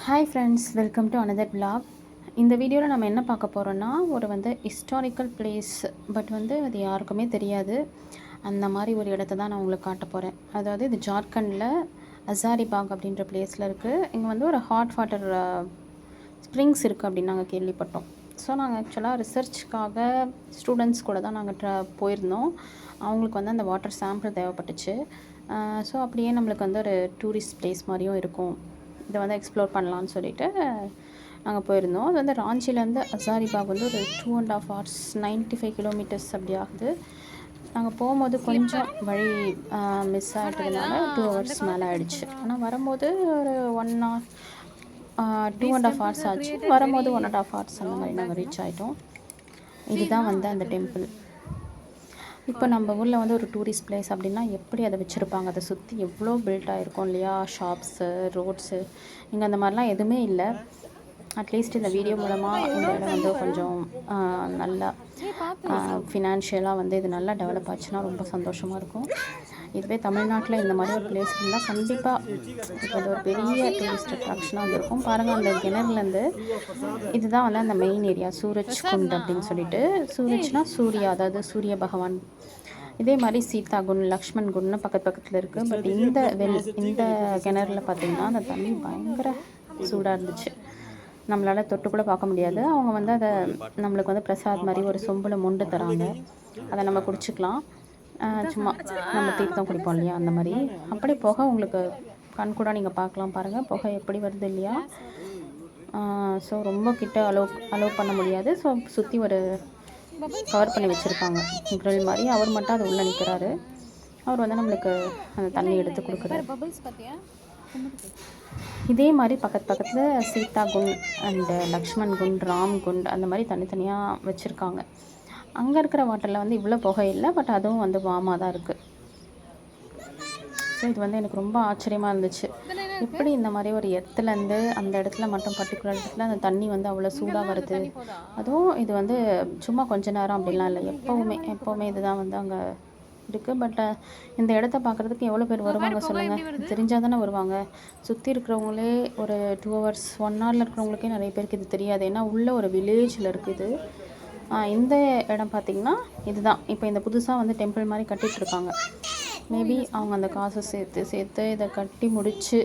Hi friends, welcome to another vlog. இந்த வீடியோவில் நம்ம என்ன பார்க்க போகிறோன்னா, ஒரு ஹிஸ்டாரிக்கல் பிளேஸ். பட் அது யாருக்குமே தெரியாது. அந்த மாதிரி ஒரு இடத்த தான் நான் உங்களுக்கு காட்ட போகிறேன். அதாவது இது ஜார்க்கண்டில் ஹசாரிபாக் அப்படின்ற பிளேஸில் இருக்குது. இங்கே ஒரு ஹாட் வாட்டர் ஸ்ப்ரிங்ஸ் இருக்குது அப்படின்னு நாங்கள் கேள்விப்பட்டோம். ஸோ நாங்கள் ஆக்சுவலாக ரிசர்ச்க்காக ஸ்டூடெண்ட்ஸ் கூட தான் நாங்கள் போயிருந்தோம். அவங்களுக்கு அந்த வாட்டர் சாம்பிள் தேவைப்பட்டுச்சு. ஸோ அப்படியே நம்மளுக்கு ஒரு டூரிஸ்ட் பிளேஸ் மாதிரியும் இருக்கும். இதை எக்ஸ்ப்ளோர் பண்ணலான்னு சொல்லிட்டு நாங்கள் போயிருந்தோம். அது ராஞ்சிலேருந்து ஹசாரிபாக் ஒரு 2.5 hours 95 kilometers அப்படி ஆகுது. நாங்கள் போகும்போது கொஞ்சம் வழி மிஸ் ஆகிட்டதுனால 2 hours மேலே ஆகிடுச்சு. ஆனால் வரும்போது ஒரு 1 hour 2.5 hours ஆச்சு. வரும்போது 1.5 hours அந்த மாதிரி நாங்கள் ரீச் ஆகிட்டோம். இதுதான் அந்த டெம்பிள். இப்போ நம்ம ஊரில் ஒரு டூரிஸ்ட் பிளேஸ் அப்படின்னா எப்படி அதை வச்சுருப்பாங்க, அதை சுற்றி எவ்வளோ பில்ட் ஆகிருக்கும் இல்லையா, ஷாப்ஸு, ரோட்ஸு. இங்கே அந்த மாதிரிலாம் எதுவுமே இல்லை. அட்லீஸ்ட் இந்த வீடியோ மூலமாக இந்த இடம் கொஞ்சம் நல்லா ஃபினான்ஷியலாக இது நல்லா டெவலப் ஆச்சுன்னா ரொம்ப சந்தோஷமாக இருக்கும். இதுவே தமிழ்நாட்டில் இந்த மாதிரி ஒரு பிளேஸ் இருந்தால் கண்டிப்பாக இது ஒரு பெரிய டூரிஸ்ட் அட்ராக்ஷனாக இருக்கும். பாருங்கள், அந்த கிணறுலேருந்து இதுதான் அந்த மெயின் ஏரியா, சூரஜ் குண்ட் அப்படின்னு சொல்லிட்டு. சூரஜ்னா சூர்யா, அதாவது சூரிய பகவான். இதே மாதிரி சீதா குண்ட், லக்ஷ்மண் குண்ட்னு பக்கத்தில் இருக்குது. பட் இந்த கிணறுல பார்த்திங்கன்னா அந்த தண்ணி பயங்கர சூடாக இருந்துச்சு. நம்மளால் தொட்டு கூட பார்க்க முடியாது. அவங்க அதை நம்மளுக்கு பிரசாத் மாதிரி ஒரு சொம்பில் மொண்டு தராங்க. அதை நம்ம குடிச்சிக்கலாம். சும்மா நம்ம தீர்த்தம் குடிப்போம் இல்லையா, அந்த மாதிரி. அப்படி புகை உங்களுக்கு கண் கூட நீங்கள் பார்க்கலாம். பாருங்கள் புகை எப்படி வருது இல்லையா. ஸோ ரொம்ப கிட்ட அலோவ் பண்ண முடியாது. ஸோ சுற்றி ஒரு கவர் பண்ணி வச்சுருக்காங்க, கிரில் மாதிரி. அவர் மட்டும் அது உள்ளே நிற்கிறாரு. அவர் நம்மளுக்கு அந்த தண்ணி எடுத்து கொடுக்குறாரு. இதே மாதிரி பக்கத்தில் சீதா குண்ட் அண்டு லக்ஷ்மண் குண்ட், ராம் குண்ட் அந்த மாதிரி தனித்தனியாக வச்சுருக்காங்க. அங்கே இருக்கிற வாட்டரில் இவ்வளோ புகை இல்லை. பட் அதுவும் வார்மாக தான் இருக்குது. ஸோ இது எனக்கு ரொம்ப ஆச்சரியமாக இருந்துச்சு. எப்படி இந்த மாதிரி ஒரு இடத்துலேருந்து அந்த இடத்துல மட்டும் பர்டிகுலர் இடத்துல அந்த தண்ணி அவ்வளோ சூடாக வருது. அதுவும் இது சும்மா கொஞ்ச நேரம் அப்படிலாம் இல்லை, எப்போவுமே இதுதான் அங்கே இருக்குது. பட் இந்த இடத்த பார்க்குறதுக்கு எவ்வளோ பேர் வருவாங்க சொல்லுங்கள். தெரிஞ்சால் தானே வருவாங்க. சுற்றி இருக்கிறவங்களே ஒரு 2 hours 1 hourல இருக்கிறவங்களுக்கே நிறைய பேருக்கு இது தெரியாது. ஏன்னா உள்ள ஒரு வில்லேஜில் இருக்குது. இந்த இடம் பார்த்திங்கன்னா இதுதான். இப்போ இந்த புதுசாக டெம்பிள் மாதிரி கட்டிகிட்ருக்காங்க. மேபி அவங்க அந்த காசை சேர்த்து இதை கட்டி முடித்து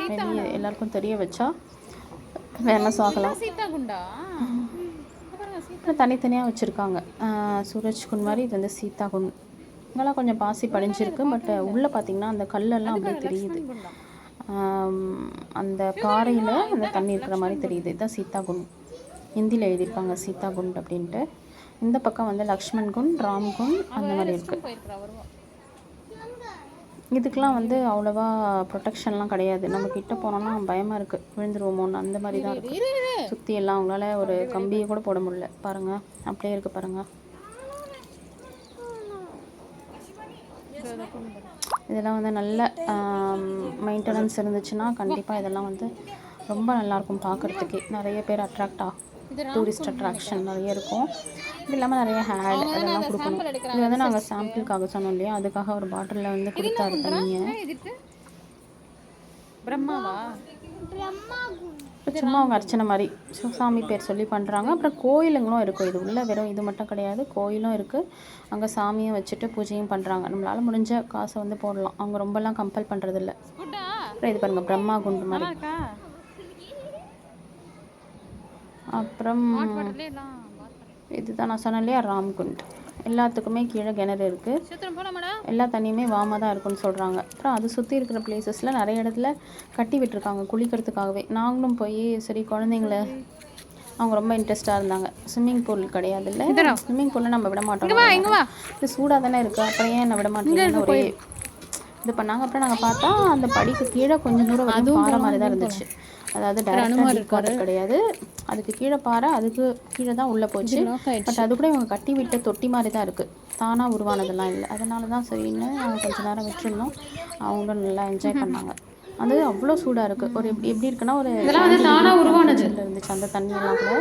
மேபி எல்லாருக்கும் தெரிய வச்சா ஃபேமஸ் ஆகலாம். தனித்தனியாக வச்சுருக்காங்க. சூரஜ் குண்ட் மாதிரி இது சீதா குண்ட். இங்கெல்லாம் கொஞ்சம் பாசி படிஞ்சிருக்கு. பட் உள்ளே பார்த்திங்கன்னா அந்த கல்லெல்லாம் அப்படியே தெரியுது. அந்த பாறையில் அந்த தண்ணி இருக்கிற மாதிரி தெரியுது. இதுதான் சீதா குண்ட். ஹிந்தியில் எழுதியிருக்காங்க சீதா குண்ட் அப்படின்ட்டு. இந்த பக்கம் லக்ஷ்மண் குண்ட், ராம் குண்ட் அந்த மாதிரி இருக்குது. இதுக்கெலாம் அவ்வளோவா ப்ரொடெக்ஷன்லாம் கிடையாது. நம்ம கிட்ட போனோம்னா பயமாக இருக்குது, விழுந்துருவோமோன்னு அந்த மாதிரி தான் இருக்குது. சுற்றி எல்லாம் அவங்களால ஒரு கம்பியை கூட போட முடியல. பாருங்கள், அப்படியே இருக்குது பாருங்கள். இதெல்லாம் நல்ல மெயின்டெனன்ஸ் இருந்துச்சுன்னா கண்டிப்பாக இதெல்லாம் ரொம்ப நல்லாயிருக்கும் பார்க்குறதுக்கே. நிறைய பேர் அட்ராக்ட் ஆகும். டூரிஸ்ட் அட்ராக்ஷன் நிறைய இருக்கும். இது இல்லாமல் நிறைய ஹேட் அதெல்லாம் கொடுக்கணும். இது நாங்கள் சாம்பிளுக்காக சொன்னோம் இல்லையா, அதுக்காக ஒரு பாட்டிலில் கொடுத்தாரு தண்ணியை. சும்மா அவங்க அர்ச்சனை மாதிரி சாமி பேர் சொல்லி பண்ணுறாங்க. அப்புறம் கோயிலுங்களும் இருக்கும். இது உள்ள வெறும் இது மட்டும் கிடையாது, கோயிலும் இருக்குது. அங்கே சாமியை வச்சுட்டு பூஜையும் பண்ணுறாங்க. நம்மளால் முடிஞ்ச காசை போடலாம். அவங்க ரொம்பலாம் கம்பல் பண்ணுறதில்ல. அப்புறம் இது பாருங்கள், பிரம்மா குண்டு மாதிரி. அப்புறம் இதுதான் நான் சொன்னேன் இல்லையா, ராம்குண்ட். எல்லாத்துக்குமே கீழே கிணறு இருக்குது. எல்லா தண்ணியுமே வாமாக தான் இருக்குன்னு சொல்கிறாங்க. அப்புறம் அது சுற்றி இருக்கிற பிளேசஸில் நிறைய இடத்துல கட்டி விட்டுருக்காங்க குளிக்கிறதுக்காகவே. நாங்களும் போய் சரி குழந்தைங்கள அவங்க ரொம்ப இன்ட்ரெஸ்ட்டாக இருந்தாங்க. ஸ்விம்மிங் பூல் கிடையாது இல்லை, ஸ்விம்மிங் பூலில் நம்ம விட மாட்டோம். இது சூடாக தானே இருக்குது, அப்புறம் ஏன் என்ன விட மாட்டேங்குன்னு ஒரே இது பண்ணாங்க. அப்புறம் நாங்கள் பார்த்தா அந்த படிக்கு கீழே கொஞ்சம் தூரம் பாறை மாதிரி தான் இருந்துச்சு. அதாவது டைரக்டாக வாட்டர் கிடையாது, அதுக்கு கீழே பாறை, அதுக்கு கீழே தான் உள்ளே போச்சு. பட் அது கூட இவங்க கட்டி விட்ட தொட்டி மாதிரி தான் இருக்குது, தானாக உருவானதெல்லாம் இல்லை. அதனால தான் சரின்னு அவங்க கொஞ்சம் நேரம் விட்டுருந்தோம். அவங்களும் நல்லா என்ஜாய் பண்ணாங்க. அது அவ்வளோ சூடாக இருக்குது. ஒரு எப்படி இருக்குன்னா ஒரு தானாக உருவானது இருந்துச்சு அந்த தண்ணியெல்லாம் கூட.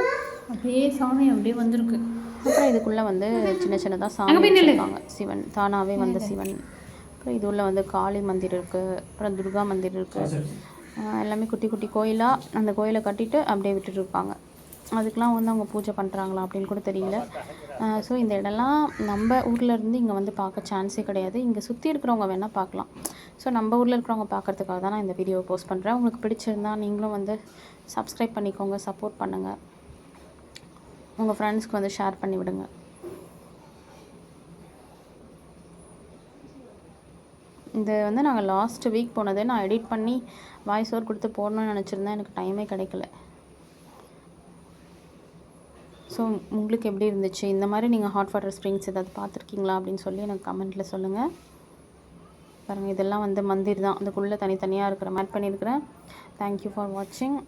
அப்படியே சாமி அப்படியே வந்திருக்கு. அப்புறம் இதுக்குள்ளே சின்ன சின்னதாக சாமி வச்சுருக்காங்க. சிவன் தானாகவே சிவன். அப்புறம் இது உள்ள காளி மந்திர் இருக்குது, அப்புறம் துர்கா மந்திர் இருக்குது. எல்லாமே குட்டி குட்டி கோயிலாக அந்த கோயிலை கட்டிட்டு அப்படியே விட்டுட்டுருப்பாங்க. அதுக்கெலாம் வந்து அவங்க பூஜை பண்ணுறாங்களா அப்படின்னு கூட தெரியல. ஸோ இந்த இடம்லாம் நம்ம ஊரில் இருந்து இங்கே வந்து பார்க்க சான்ஸே கிடையாது. இங்கே சுற்றி இருக்கிறவங்க வேணால் பார்க்கலாம். ஸோ நம்ம ஊரில் இருக்கிறவங்க பார்க்குறதுக்காக தான் நான் இந்த வீடியோவை போஸ்ட் பண்ணுறேன். உங்களுக்கு பிடிச்சிருந்தா நீங்களும் வந்து சப்ஸ்கிரைப் பண்ணிக்கோங்க, சப்போர்ட் பண்ணுங்கள், உங்கள் ஃப்ரெண்ட்ஸ்க்கு வந்து ஷேர் பண்ணி விடுங்க. இது வந்து நாங்கள் லாஸ்ட் வீக் போனது. நான் எடிட் பண்ணி வாய்ஸ் ஓவர் கொடுத்து போடணும்னு நினச்சிருந்தேன், எனக்கு டைமே கிடைக்கல. ஸோ உங்களுக்கு எப்படி இருந்துச்சு? இந்த மாதிரி நீங்கள் ஹாட் வாட்டர் ஸ்ப்ரிங்ஸ் ஏதாவது பார்த்துருக்கீங்களா அப்படின்னு சொல்லி எனக்கு கமெண்ட்டில் சொல்லுங்கள். பாருங்கள், இதெல்லாம் வந்து மந்திர் தான். அதுக்குள்ளே தனித்தனியாக இருக்கிற மாதிரி பண்ணியிருக்கிறேன். தேங்க்யூ ஃபார் வாட்சிங்.